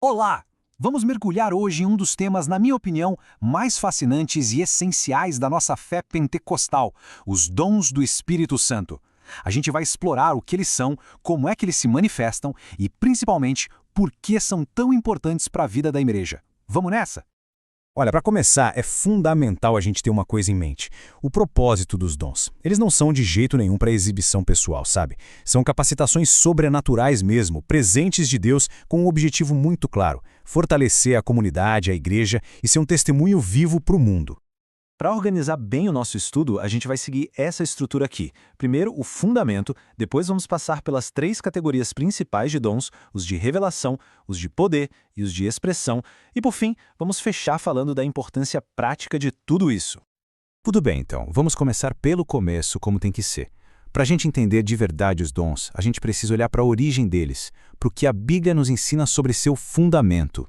Olá! Vamos mergulhar hoje em um dos temas, na minha opinião, mais fascinantes e essenciais da nossa fé pentecostal, os dons do Espírito Santo. A gente vai explorar o que eles são, como é que eles se manifestam e, principalmente, por que são tão importantes para a vida da igreja. Vamos nessa? Olha, para começar, é fundamental a gente ter uma coisa em mente: o propósito dos dons. Eles não são de jeito nenhum para exibição pessoal, sabe? São capacitações sobrenaturais mesmo, presentes de Deus, com um objetivo muito claro: fortalecer a comunidade, a igreja e ser um testemunho vivo para o mundo. Para organizar bem o nosso estudo, a gente vai seguir essa estrutura aqui. Primeiro, o fundamento, depois vamos passar pelas três categorias principais de dons, os de revelação, os de poder e os de expressão, e por fim, vamos fechar falando da importância prática de tudo isso. Tudo bem, então, vamos começar pelo começo, como tem que ser. Para a gente entender de verdade os dons, a gente precisa olhar para a origem deles, para o que a Bíblia nos ensina sobre seu fundamento.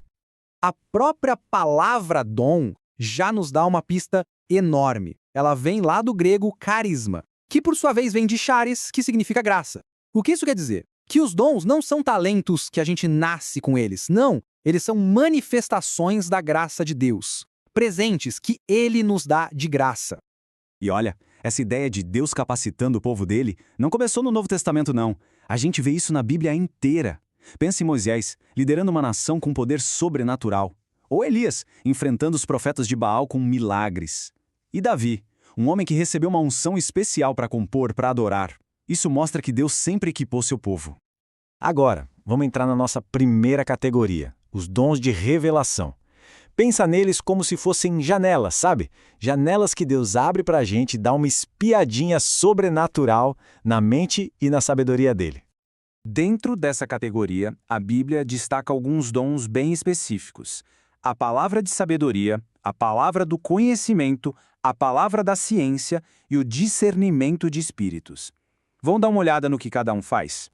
A própria palavra dom já nos dá uma pista enorme. Ela vem lá do grego carisma, que por sua vez vem de charis, que significa graça. O que isso quer dizer? Que os dons não são talentos que a gente nasce com eles. Não, eles são manifestações da graça de Deus. Presentes que Ele nos dá de graça. E olha, essa ideia de Deus capacitando o povo dele não começou no Novo Testamento, não. A gente vê isso na Bíblia inteira. Pense em Moisés, liderando uma nação com poder sobrenatural. Ou Elias, enfrentando os profetas de Baal com milagres. E Davi, um homem que recebeu uma unção especial para compor, para adorar. Isso mostra que Deus sempre equipou seu povo. Agora, vamos entrar na nossa primeira categoria, os dons de revelação. Pensa neles como se fossem janelas, sabe? Janelas que Deus abre para a gente e dá uma espiadinha sobrenatural na mente e na sabedoria dele. Dentro dessa categoria, a Bíblia destaca alguns dons bem específicos: a palavra de sabedoria, a palavra do conhecimento, a palavra da ciência e o discernimento de espíritos. Vamos dar uma olhada no que cada um faz?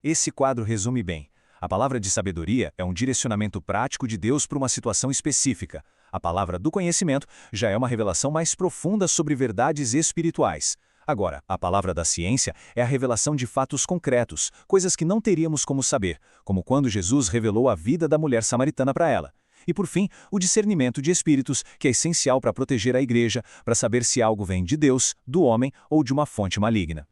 Esse quadro resume bem. A palavra de sabedoria é um direcionamento prático de Deus para uma situação específica. A palavra do conhecimento já é uma revelação mais profunda sobre verdades espirituais. Agora, a palavra da ciência é a revelação de fatos concretos, coisas que não teríamos como saber, como quando Jesus revelou a vida da mulher samaritana para ela. E, por fim, o discernimento de espíritos, que é essencial para proteger a igreja, para saber se algo vem de Deus, do homem ou de uma fonte maligna.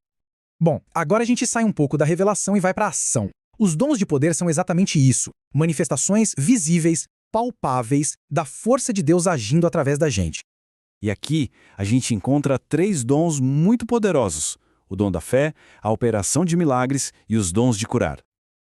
Bom, agora a gente sai um pouco da revelação e vai para a ação. Os dons de poder são exatamente isso: manifestações visíveis, palpáveis, da força de Deus agindo através da gente. E aqui a gente encontra três dons muito poderosos: o dom da fé, a operação de milagres e os dons de curar.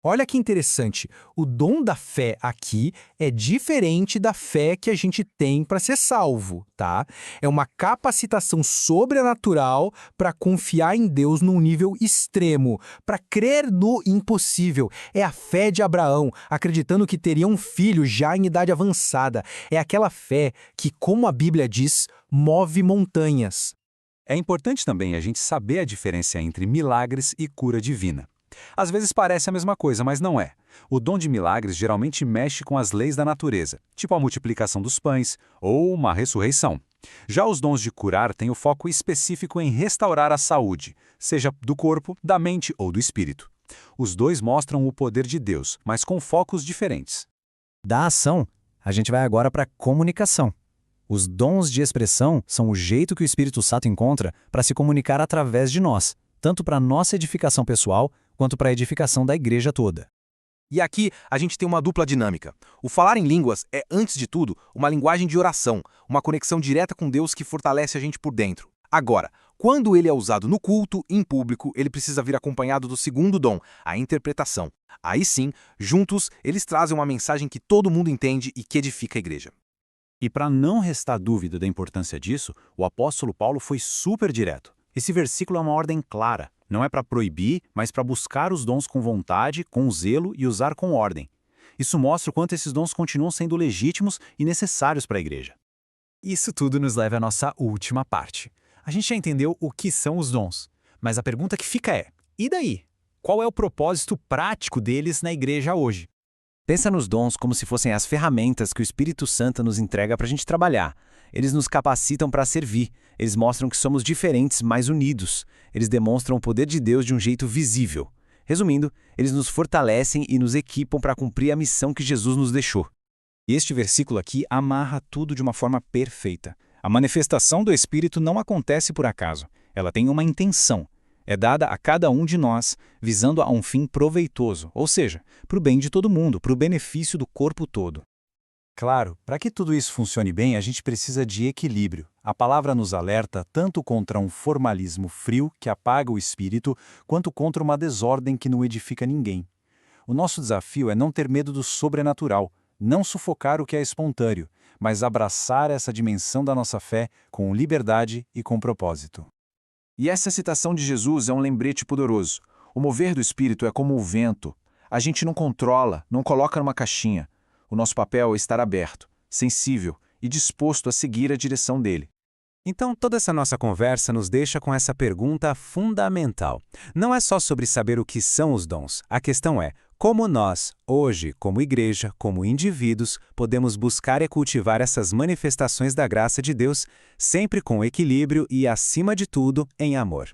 Olha que interessante, o dom da fé aqui é diferente da fé que a gente tem para ser salvo, tá? É uma capacitação sobrenatural para confiar em Deus num nível extremo, para crer no impossível. É a fé de Abraão, acreditando que teria um filho já em idade avançada. É aquela fé que, como a Bíblia diz, move montanhas. É importante também a gente saber a diferença entre milagres e cura divina. Às vezes parece a mesma coisa, mas não é. O dom de milagres geralmente mexe com as leis da natureza, tipo a multiplicação dos pães ou uma ressurreição. Já os dons de curar têm o foco específico em restaurar a saúde, seja do corpo, da mente ou do espírito. Os dois mostram o poder de Deus, mas com focos diferentes. Da ação, a gente vai agora para a comunicação. Os dons de expressão são o jeito que o Espírito Santo encontra para se comunicar através de nós, tanto para nossa edificação pessoal quanto para a edificação da igreja toda. E aqui a gente tem uma dupla dinâmica. O falar em línguas é, antes de tudo, uma linguagem de oração, uma conexão direta com Deus que fortalece a gente por dentro. Agora, quando ele é usado no culto, em público, ele precisa vir acompanhado do segundo dom, a interpretação. Aí sim, juntos, eles trazem uma mensagem que todo mundo entende e que edifica a igreja. E para não restar dúvida da importância disso, o apóstolo Paulo foi super direto. Esse versículo é uma ordem clara. Não é para proibir, mas para buscar os dons com vontade, com zelo e usar com ordem. Isso mostra o quanto esses dons continuam sendo legítimos e necessários para a igreja. Isso tudo nos leva à nossa última parte. A gente já entendeu o que são os dons, mas a pergunta que fica é: e daí? Qual é o propósito prático deles na igreja hoje? Pensa nos dons como se fossem as ferramentas que o Espírito Santo nos entrega para a gente trabalhar. Eles nos capacitam para servir, eles mostram que somos diferentes, mas unidos. Eles demonstram o poder de Deus de um jeito visível. Resumindo, eles nos fortalecem e nos equipam para cumprir a missão que Jesus nos deixou. E este versículo aqui amarra tudo de uma forma perfeita. A manifestação do Espírito não acontece por acaso. Ela tem uma intenção. É dada a cada um de nós, visando a um fim proveitoso, ou seja, para o bem de todo mundo, para o benefício do corpo todo. Claro, para que tudo isso funcione bem, a gente precisa de equilíbrio. A palavra nos alerta tanto contra um formalismo frio que apaga o espírito, quanto contra uma desordem que não edifica ninguém. O nosso desafio é não ter medo do sobrenatural, não sufocar o que é espontâneo, mas abraçar essa dimensão da nossa fé com liberdade e com propósito. E essa citação de Jesus é um lembrete poderoso. O mover do Espírito é como o vento. A gente não controla, não coloca numa caixinha. O nosso papel é estar aberto, sensível e disposto a seguir a direção dele. Então, toda essa nossa conversa nos deixa com essa pergunta fundamental. Não é só sobre saber o que são os dons. A questão é como nós, hoje, como igreja, como indivíduos, podemos buscar e cultivar essas manifestações da graça de Deus, sempre com equilíbrio e, acima de tudo, em amor.